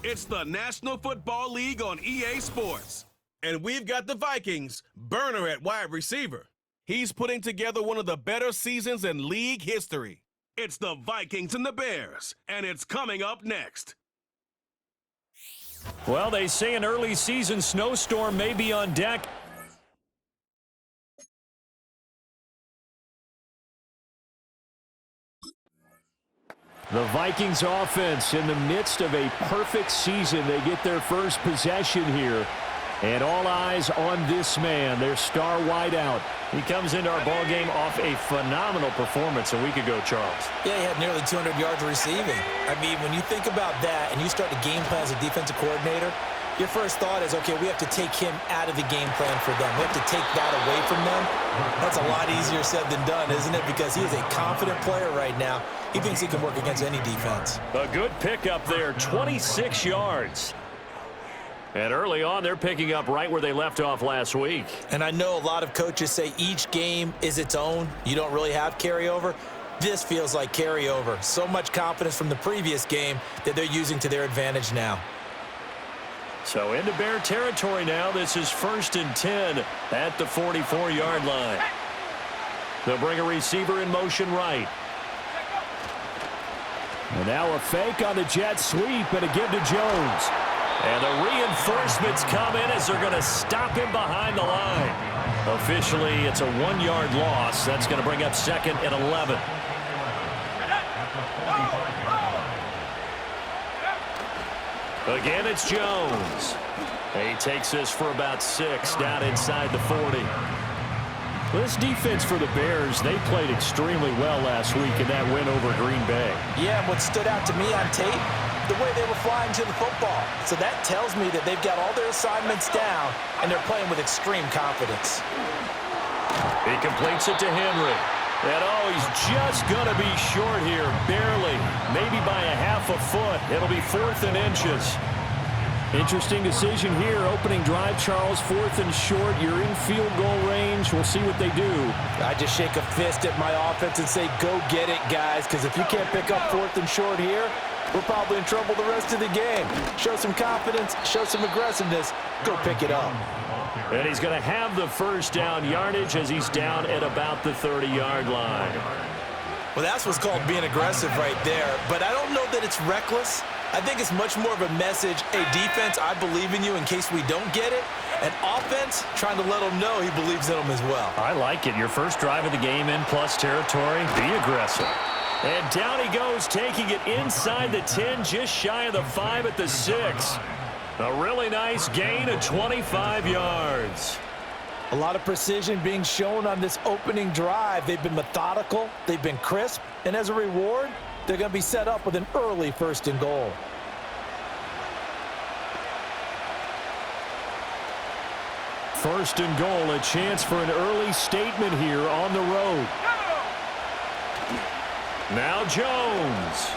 It's the National Football League on EA Sports. And we've got the Vikings, Burner at wide receiver. He's putting together one of the better seasons in league history. It's the Vikings and the Bears, and it's coming up next. Well, they say an early season snowstorm may be on deck. The Vikings offense in the midst of a perfect season. They get their first possession here. And all eyes on this man, their star wideout. He comes into our ballgame off a phenomenal performance a week ago, Charles. Yeah, he had nearly 200 yards receiving. I mean, when you think about that and you start the game plan as a defensive coordinator, your first thought is, okay, we have to take him out of the game plan for them. We have to take that away from them. That's a lot easier said than done, isn't it? Because he is a confident player right now. He thinks he can work against any defense. A good pickup there, 26 yards. And early on, they're picking up right where they left off last week. And I know a lot of coaches say each game is its own. You don't really have carryover. This feels like carryover. So much confidence from the previous game that they're using to their advantage now. So into Bear territory now. This is 1st and 10 at the 44-yard line. They'll bring a receiver in motion right. And now a fake on the jet sweep and a give to Jones. And the reinforcements come in as they're going to stop him behind the line. Officially, it's a 1-yard loss. That's going to bring up 2nd and 11. Again, it's Jones. He takes this for about 6 down inside the 40. This defense for the Bears, they played extremely well last week in that win over Green Bay. Yeah, and what stood out to me on tape, the way they were flying to the football. So that tells me that they've got all their assignments down, and they're playing with extreme confidence. He completes it to Henry. And, he's just going to be short here, barely, maybe by a half a foot. It'll be 4th and inches. Interesting decision here. Opening drive, Charles, 4th and short. You're in field goal range. We'll see what they do. I just shake a fist at my offense and say, go get it, guys, because if you can't pick up 4th and short here, we're probably in trouble the rest of the game. Show some confidence, show some aggressiveness, go pick it up. And he's going to have the first down yardage as he's down at about the 30-yard line. Well, that's what's called being aggressive right there. But I don't know that it's reckless. I think it's much more of a message, hey, defense, I believe in you in case we don't get it. And offense, trying to let him know he believes in them as well. I like it. Your first drive of the game in plus territory, be aggressive. And down he goes, taking it inside the 10, just shy of the 5 at the 6. A really nice gain of 25 yards. A lot of precision being shown on this opening drive. They've been methodical, they've been crisp, and as a reward, they're going to be set up with an early 1st and goal. First and goal, a chance for an early statement here on the road. Now Jones.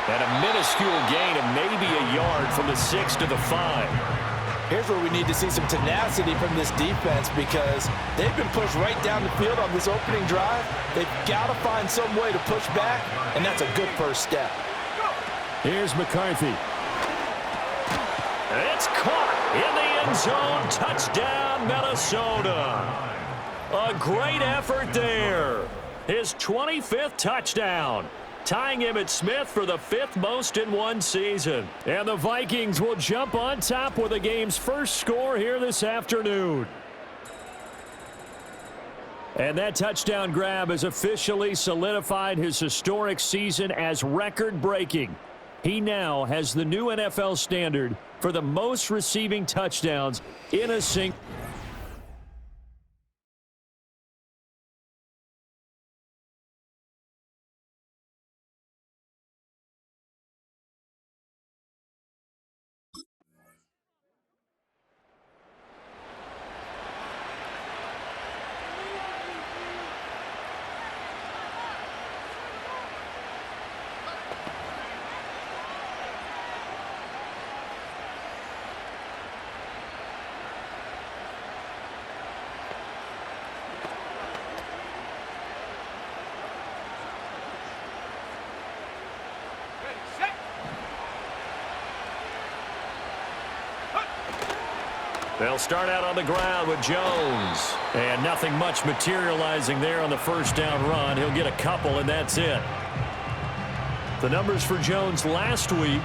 And a minuscule gain of maybe a yard from the 6 to the 5. Here's where we need to see some tenacity from this defense because they've been pushed right down the field on this opening drive. They've got to find some way to push back, and that's a good first step. Here's McCarthy. It's caught in the end zone. Touchdown, Minnesota. A great effort there. His 25th touchdown, tying Emmitt Smith for the 5th most in one season. And the Vikings will jump on top with the game's first score here this afternoon. And that touchdown grab has officially solidified his historic season as record-breaking. He now has the new NFL standard for the most receiving touchdowns in a single. They'll start out on the ground with Jones. And nothing much materializing there on the first down run. He'll get a couple, and that's it. The numbers for Jones last week,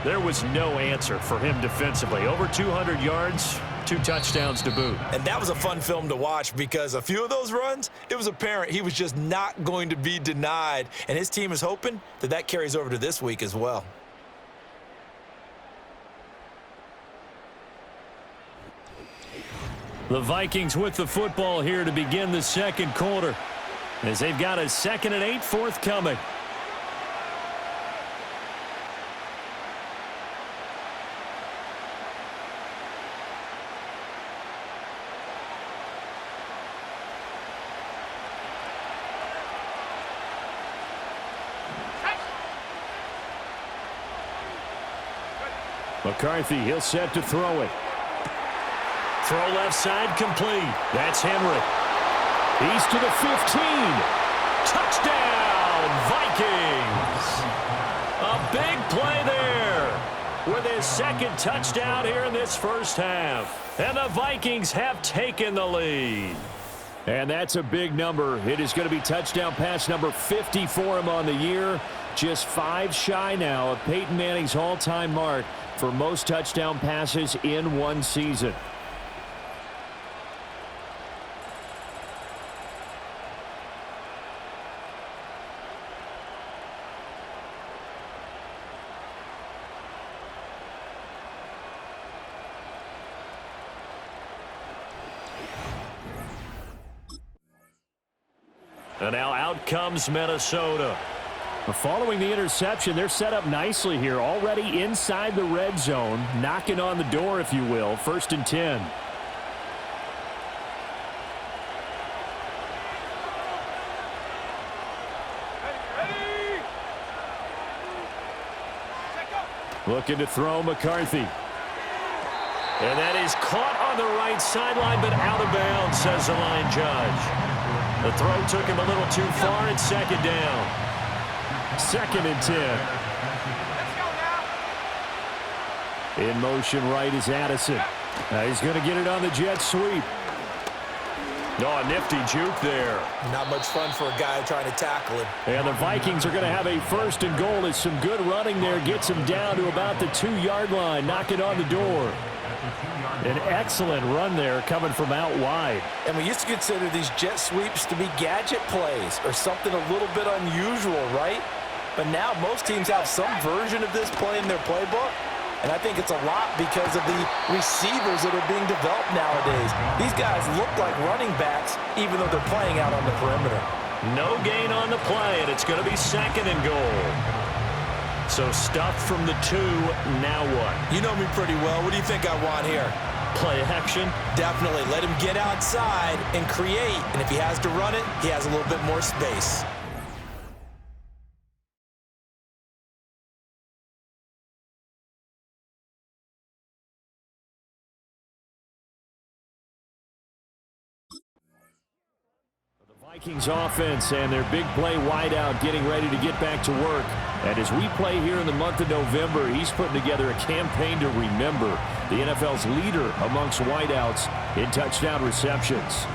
there was no answer for him defensively. Over 200 yards, 2 touchdowns to boot. And that was a fun film to watch because a few of those runs, it was apparent he was just not going to be denied. And his team is hoping that that carries over to this week as well. The Vikings with the football here to begin the second quarter as they've got a 2nd and 8 forthcoming. McCarthy, he'll set to throw it. Throw left side complete. That's Henry. He's to the 15. Touchdown, Vikings. A big play there with his 2nd touchdown here in this first half. And the Vikings have taken the lead. And that's a big number. It is going to be touchdown pass number 50 for him on the year. Just 5 shy now of Peyton Manning's all-time mark for most touchdown passes in one season. And now out comes Minnesota. Following the interception, they're set up nicely here, already inside the red zone, knocking on the door, if you will. 1st and 10. Looking to throw McCarthy. And that is caught on the right sideline, but out of bounds, says the line judge. The throw took him a little too far. It's 2nd down. 2nd and 10. In motion right is Addison. He's going to get it on the jet sweep. Oh, a nifty juke there. Not much fun for a guy trying to tackle him. And the Vikings are going to have a 1st and goal as some good running there gets him down to about the 2-yard line, knocking on the door. An excellent run there coming from out wide. And we used to consider these jet sweeps to be gadget plays or something a little bit unusual, right? But now most teams have some version of this play in their playbook. And I think it's a lot because of the receivers that are being developed nowadays. These guys look like running backs even though they're playing out on the perimeter. No gain on the play, and it's going to be 2nd and goal. So stuffed from the 2, now what? You know me pretty well. What do you think I want here? Play action? Definitely. Let him get outside and create. And if he has to run it, he has a little bit more space. Vikings offense and their big play wideout getting ready to get back to work. And as we play here in the month of November, he's putting together a campaign to remember, the NFL's leader amongst wideouts in touchdown receptions.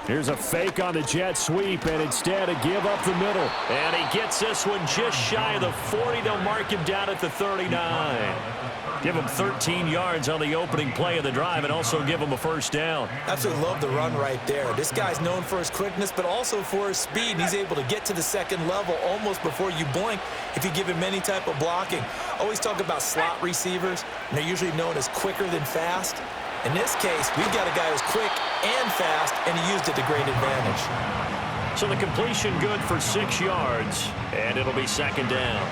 Here's a fake on the jet sweep, and instead a give up the middle. And he gets this one just shy of the 40. They'll mark him down at the 39. Give him 13 yards on the opening play of the drive and also give him a first down. Absolutely love the run right there. This guy's known for his quickness, but also for his speed. And he's able to get to the second level almost before you blink if you give him any type of blocking. Always talk about slot receivers, and they're usually known as quicker than fast. In this case, we've got a guy who's quick and fast, and he used it to great advantage. So the completion good for 6 yards, and it'll be second down.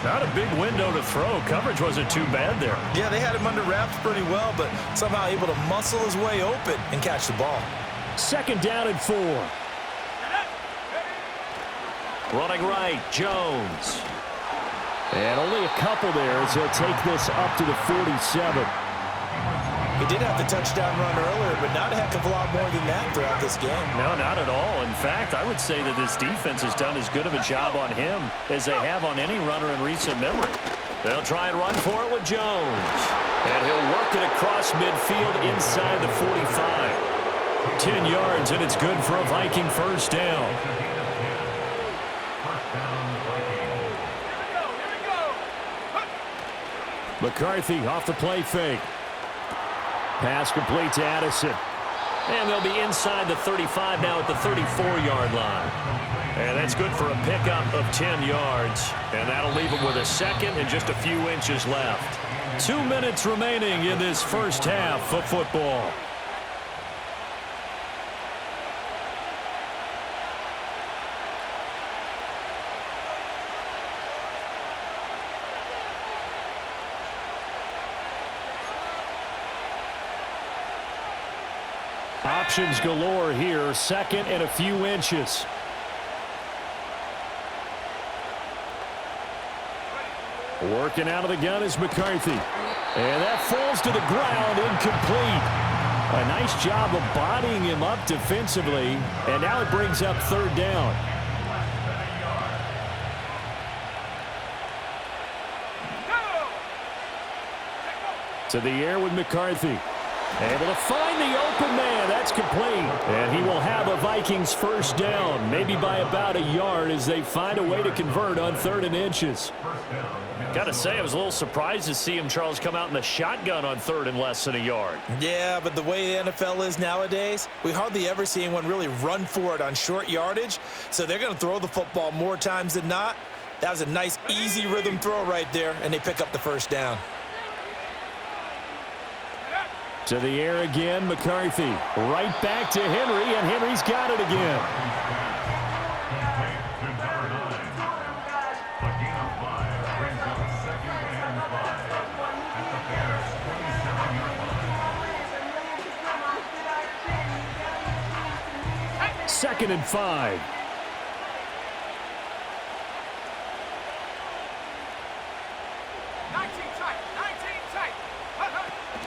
Not a big window to throw. Coverage wasn't too bad there. Yeah, they had him under wraps pretty well, but somehow able to muscle his way open and catch the ball. Second down and 4. Running right, Jones. And only a couple there as he'll take this up to the 47. He did have the touchdown run earlier, but not a heck of a lot more than that throughout this game. No, not at all. In fact, I would say that this defense has done as good of a job on him as they have on any runner in recent memory. They'll try and run for it with Jones. And he'll work it across midfield inside the 45. 10 yards, and it's good for a Viking first down. McCarthy off the play fake. Pass complete to Addison. And they'll be inside the 35 now at the 34-yard line. And that's good for a pickup of 10 yards. And that'll leave them with a second and just a few inches left. 2 minutes remaining in this first half of football. Options galore here. Second and a few inches. Working out of the gun is McCarthy. And that falls to the ground, incomplete. A nice job of bodying him up defensively. And now it brings up third down. To the air with McCarthy. Able to find the open man. That's complete. And he will have a Vikings first down, maybe by about a yard as they find a way to convert on 3rd and inches. Got to say, I was a little surprised to see him, Charles, come out in the shotgun on 3rd and less than a yard. Yeah, but the way the NFL is nowadays, we hardly ever see anyone really run for it on short yardage. So they're going to throw the football more times than not. That was a nice, easy rhythm throw right there, and they pick up the first down. To the air again, McCarthy. Right back to Henry, and Henry's got it again. Second and 5.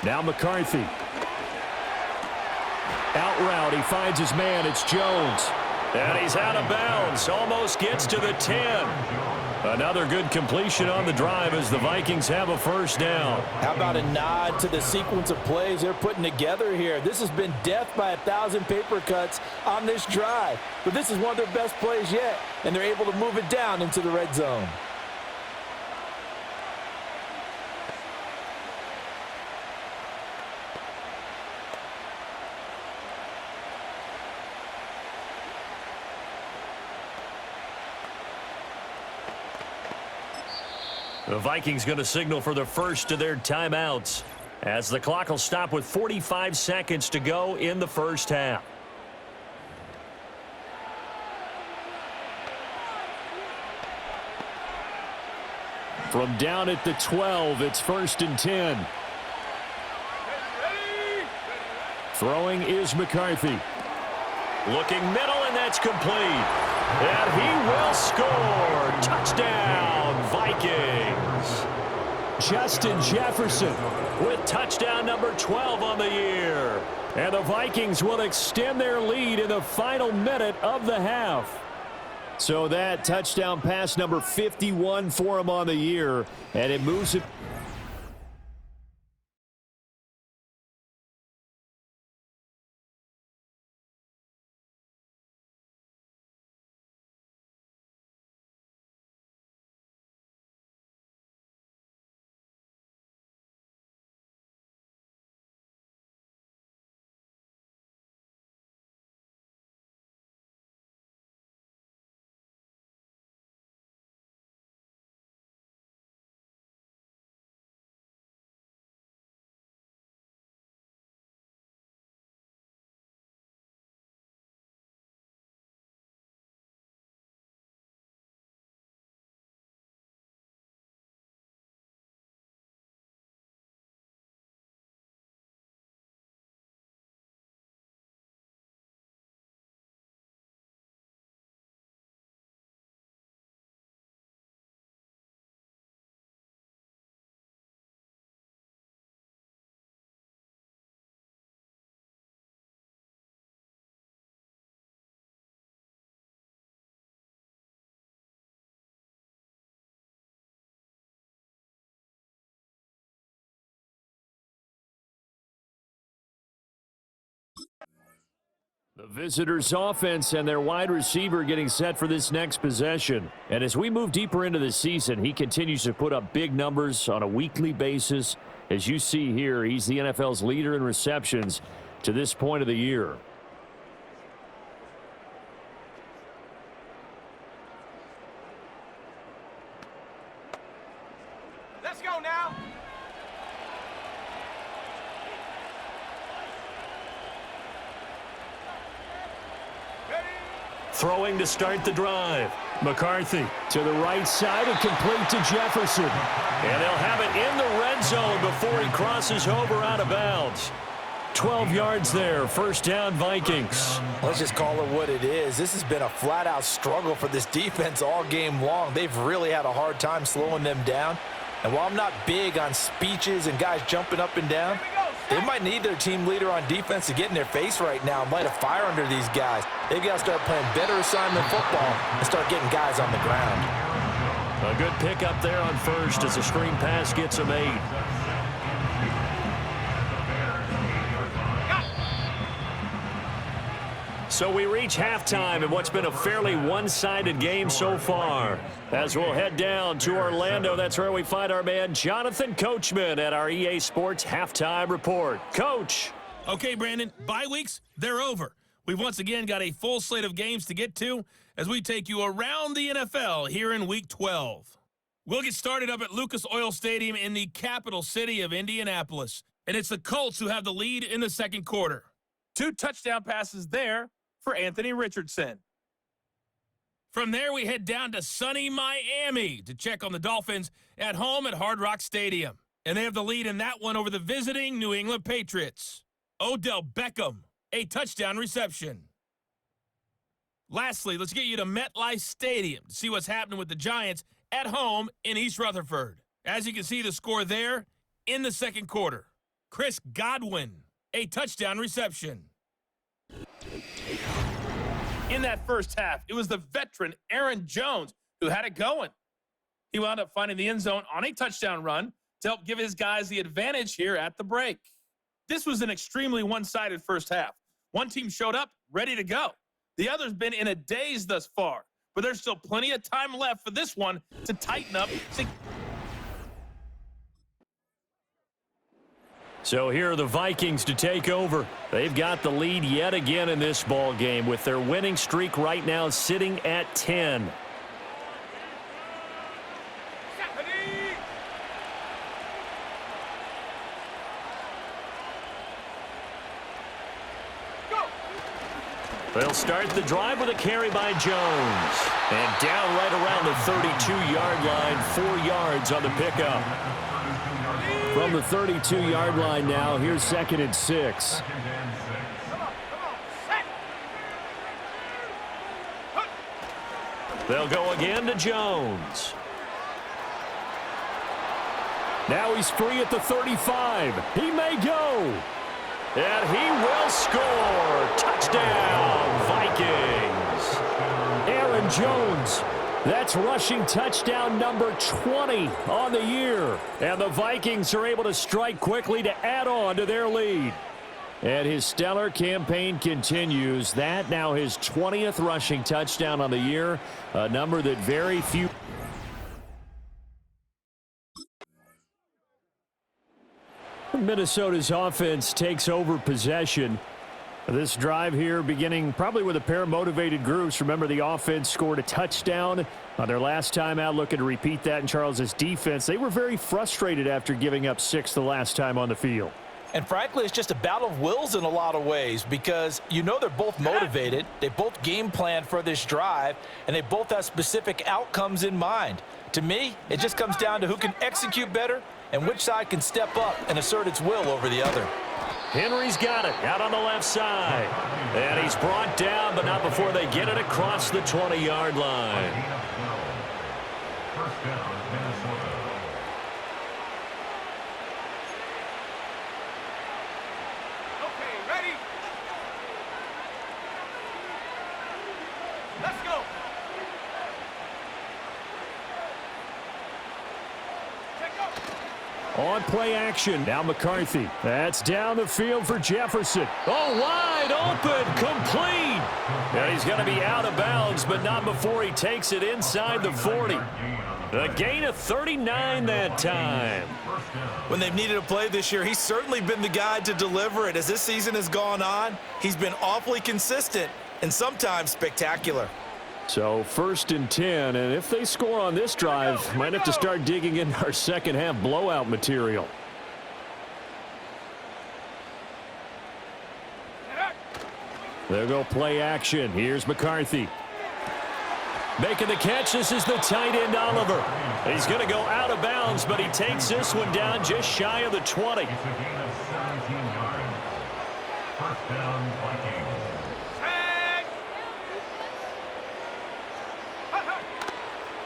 Now McCarthy. Out route, he finds his man, it's Jones. And he's out of bounds, almost gets to the 10. Another good completion on the drive as the Vikings have a first down. How about a nod to the sequence of plays they're putting together here? This has been death by 1,000 paper cuts on this drive. But this is one of their best plays yet, and they're able to move it down into the red zone. The Vikings going to signal for the first of their timeouts as the clock will stop with 45 seconds to go in the first half. From down at the 12, it's 1st and 10. Throwing is McCarthy. Looking middle, and that's complete. And he will score. Touchdown, Vikings. Justin Jefferson with touchdown number 12 on the year. And the Vikings will extend their lead in the final minute of the half. So that touchdown pass number 51 for him on the year, and it moves it. The visitors' offense and their wide receiver getting set for this next possession. And as we move deeper into the season, he continues to put up big numbers on a weekly basis. As you see here, he's the NFL's leader in receptions to this point of the year. Let's go now. Throwing to start the drive. McCarthy to the right side and complete to Jefferson. And they'll have it in the red zone before he crosses over out of bounds. 12 yards there. First down, Vikings. Let's just call it what it is. This has been a flat-out struggle for this defense all game long. They've really had a hard time slowing them down. And while I'm not big on speeches and guys jumping up and down, they might need their team leader on defense to get in their face right now and light a fire under these guys. They've got to start playing better assignment football and start getting guys on the ground. A good pickup there on first as a screen pass gets him 8. So we reach halftime in what's been a fairly one-sided game so far. As we'll head down to Orlando, that's where we find our man Jonathan Coachman at our EA Sports Halftime Report. Coach. Okay, Brandon, bye weeks, they're over. We've once again got a full slate of games to get to as we take you around the NFL here in Week 12. We'll get started up at Lucas Oil Stadium in the capital city of Indianapolis, and it's the Colts who have the lead in the second quarter. 2 touchdown passes there for Anthony Richardson. From there, we head down to sunny Miami to check on the Dolphins at home at Hard Rock Stadium. And they have the lead in that one over the visiting New England Patriots. Odell Beckham, a touchdown reception. Lastly, let's get you to MetLife Stadium to see what's happening with the Giants at home in East Rutherford. As you can see, the score there in the second quarter. Chris Godwin, a touchdown reception. In that first half, it was the veteran Aaron Jones who had it going. He wound up finding the end zone on a touchdown run to help give his guys the advantage here at the break. This was an extremely one-sided first half. One team showed up ready to go. The other's been in a daze thus far, but there's still plenty of time left for this one to tighten up. So here are the Vikings to take over. They've got the lead yet again in this ball game with their winning streak right now sitting at 10. They'll start the drive with a carry by Jones. And down right around the 32-yard line, 4 yards on the pickup. From the 32-yard line now, here's 2nd and 6. They'll go again to Jones. Now he's free at the 35. He may go. And he will score. Touchdown, Vikings. Aaron Jones. That's rushing touchdown number 20 on the year. And the Vikings are able to strike quickly to add on to their lead. And his stellar campaign continues. That now his 20th rushing touchdown on the year, a number that very few... Minnesota's offense takes over possession. This drive here beginning probably with a pair of motivated groups. Remember, the offense scored a touchdown on their last time out, looking to repeat that in Charles's defense. They were very frustrated after giving up 6 the last time on the field. And frankly, it's just a battle of wills in a lot of ways because you know they're both motivated. They both game plan for this drive, and they both have specific outcomes in mind. To me, it just comes down to who can execute better and which side can step up and assert its will over the other. Henry's got it out on the left side. And he's brought down, but not before they get it across the 20-yard line. First down, Minnesota. Okay, ready? Let's go. On play action, now McCarthy. That's down the field for Jefferson. Oh, wide open, complete. And he's going to be out of bounds, but not before he takes it inside the 40. A gain of 39 that time. When they've needed a play this year, he's certainly been the guy to deliver it. As this season has gone on, he's been awfully consistent and sometimes spectacular. So 1st and 10, and if they score on this drive, might have to start digging into our second half blowout material. They'll go play action. Here's McCarthy. Making the catch, this is the tight end Oliver. He's going to go out of bounds, but he takes this one down just shy of the 20. It's a gain of 17 yards. First down, Vikings.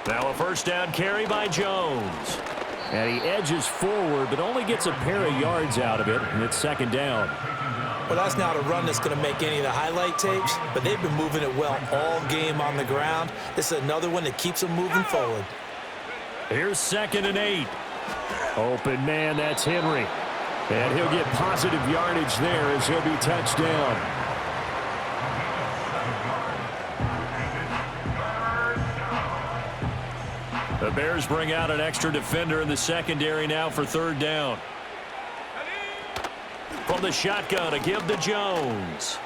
Now a first down carry by Jones. And he edges forward, but only gets a pair of yards out of it, and it's 2nd down. Well, that's not a run that's going to make any of the highlight tapes, but they've been moving it well all game on the ground. This is another one that keeps them moving forward. Here's 2nd and 8. Open man, that's Henry. And he'll get positive yardage there as he'll be touched down. The Bears bring out an extra defender in the secondary now for 3rd down. From the shotgun, a give to Jones.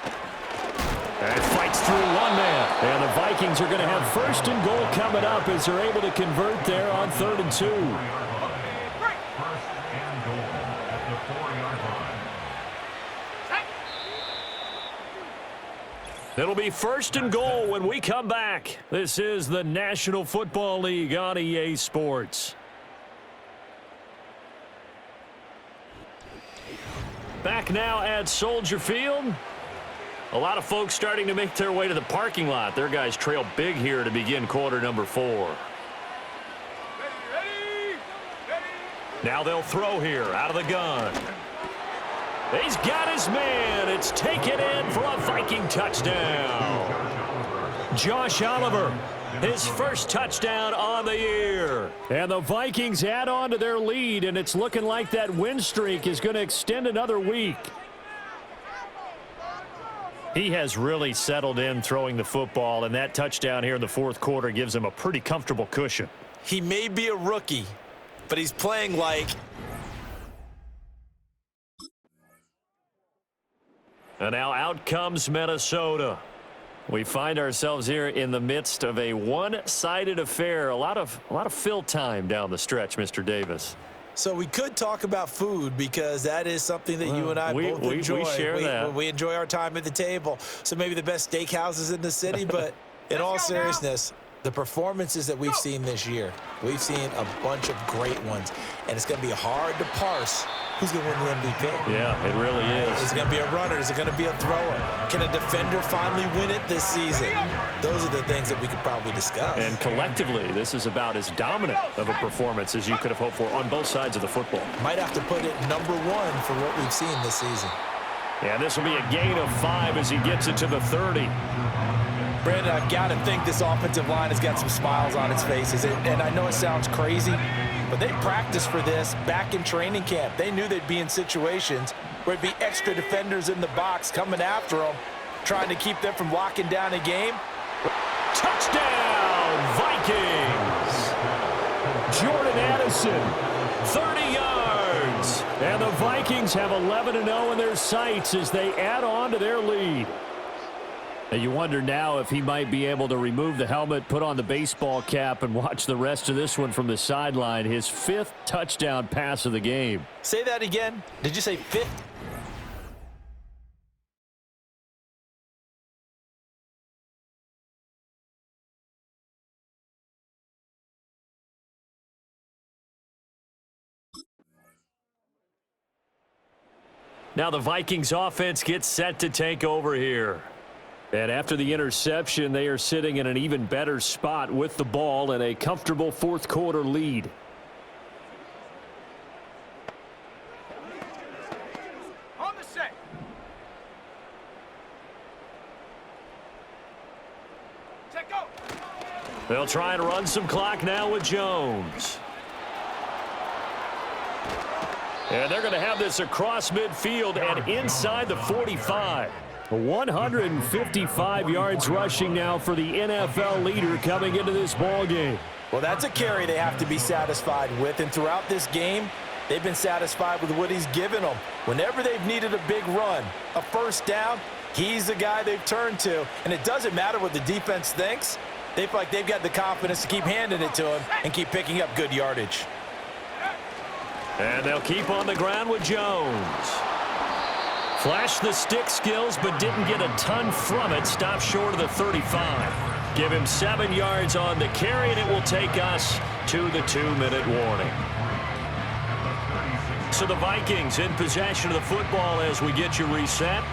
And fights through one man. And the Vikings are going to have 1st and goal coming up as they're able to convert there on 3rd and 2. 1st and goal at the 4-yard line. It'll be 1st and goal when we come back. This is the National Football League on EA Sports. Back now at Soldier Field. A lot of folks starting to make their way to the parking lot. Their guys trail big here to begin quarter number 4. Now they'll throw here out of the gun. He's got his man. It's taken in for a Viking touchdown. Josh Oliver, his 1st touchdown on the year. And the Vikings add on to their lead, and it's looking like that win streak is going to extend another week. He has really settled in throwing the football, and that touchdown here in the 4th quarter gives him a pretty comfortable cushion. He may be a rookie, but he's playing like... And now out comes Minnesota. We find ourselves here in the midst of a one-sided affair. A lot of fill time down the stretch, Mr. Davis. So we could talk about food because that is something that you and I both enjoy. We share that. We enjoy our time at the table. So maybe the best steakhouses in the city, but in all seriousness, the performances that we've seen this year, we've seen a bunch of great ones, and it's going to be hard to parse who's going to win the MVP. Yeah, it really is. Is it going to be a runner? Is it going to be a thrower? Can a defender finally win it this season? Those are the things that we could probably discuss. And collectively, this is about as dominant of a performance as you could have hoped for on both sides of the football. Might have to put it #1 for what we've seen this season. And this will be a gain of 5 as he gets it to the 30. Brandon, I've got to think this offensive line has got some smiles on its faces. And I know it sounds crazy, but they practiced for this back in training camp. They knew they'd be in situations where it'd be extra defenders in the box coming after them, trying to keep them from locking down a game. Touchdown, Vikings! Jordan Addison, 30 yards. And the Vikings have 11-0 in their sights as they add on to their lead. And you wonder now if he might be able to remove the helmet, put on the baseball cap, and watch the rest of this one from the sideline. His 5th touchdown pass of the game. Say that again. Did you say 5th? Now the Vikings offense gets set to take over here. And after the interception, they are sitting in an even better spot with the ball and a comfortable 4th quarter lead. On the set. Set go. They'll try and run some clock now with Jones. And they're going to have this across midfield and inside the 45. 155 yards rushing now for the NFL leader coming into this ball game. Well, that's a carry they have to be satisfied with. And throughout this game, they've been satisfied with what he's given them. Whenever they've needed a big run, a first down, he's the guy they've turned to. And it doesn't matter what the defense thinks. They feel like they've got the confidence to keep handing it to him and keep picking up good yardage. And they'll keep on the ground with Jones. Flashed the stick skills, but didn't get a ton from it. Stopped short of the 35. Give him 7 yards on the carry, and it will take us to the 2-minute warning. So the Vikings in possession of the football as we get you reset.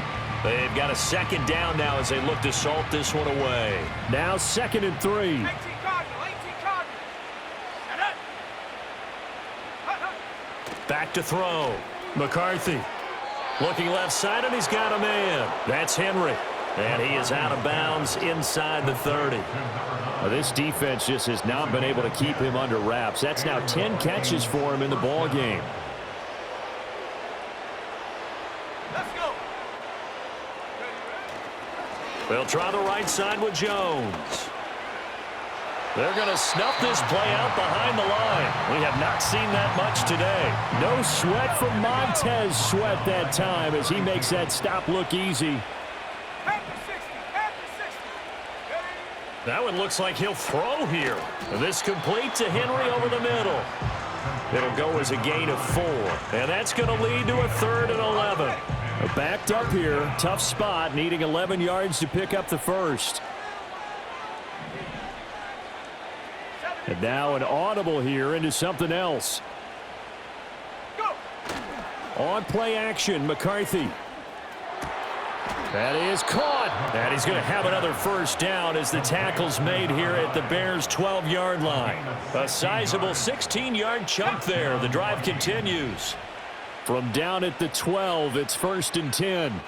They've got a 2nd down now as they look to salt this one away. Now 2nd and 3. 18 Cardinal, 18 Cardinal. And up. Back to throw. McCarthy. Looking left side, and he's got a man. That's Henry. And he is out of bounds inside the 30. Well, this defense just has not been able to keep him under wraps. That's now 10 catches for him in the ball game. Let's go. They'll try the right side with Jones. They're going to snuff this play out behind the line. We have not seen that much today. No sweat from Montez Sweat that time as he makes that stop look easy. That one looks like he'll throw here. This complete to Henry over the middle. It'll go as a gain of 4. And that's going to lead to a 3rd and 11. Backed up here. Tough spot. Needing 11 yards to pick up the first. And now an audible here into something else. Go. On play action, McCarthy. That is caught. And he's going to have another first down as the tackle's made here at the Bears' 12-yard line. A sizable 16-yard chunk there. The drive continues. From down at the 12, it's 1st and 10.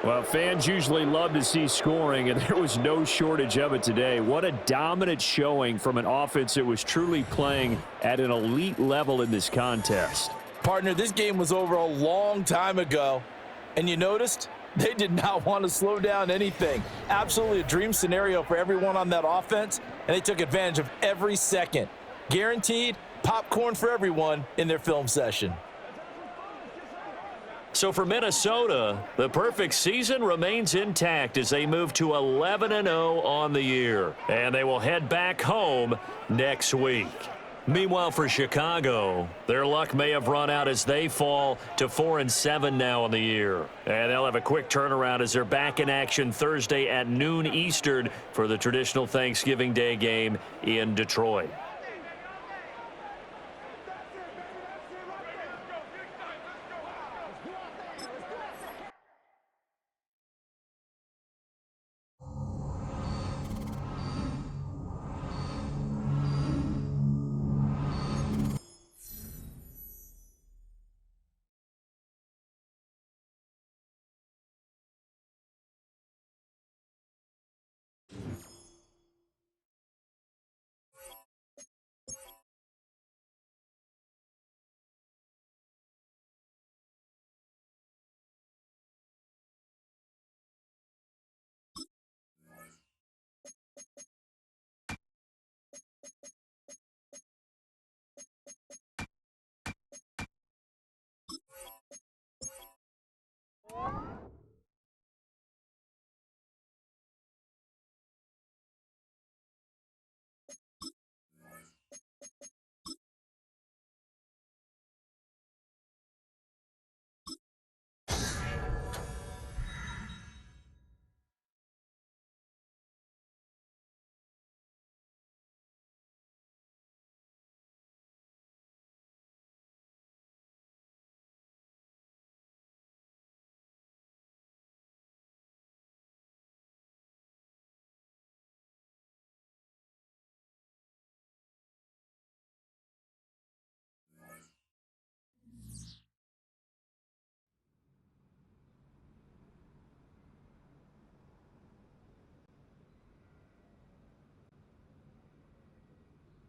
Well, fans usually love to see scoring, and there was no shortage of it today. What a dominant showing from an offense that was truly playing at an elite level in this contest. Partner, this game was over a long time ago, and you noticed they did not want to slow down anything. Absolutely a dream scenario for everyone on that offense, and they took advantage of every second. Guaranteed popcorn for everyone in their film session. So for Minnesota, the perfect season remains intact as they move to 11-0 on the year. And they will head back home next week. Meanwhile, for Chicago, their luck may have run out as they fall to 4-7 now on the year. And they'll have a quick turnaround as they're back in action Thursday at noon Eastern for the traditional Thanksgiving Day game in Detroit.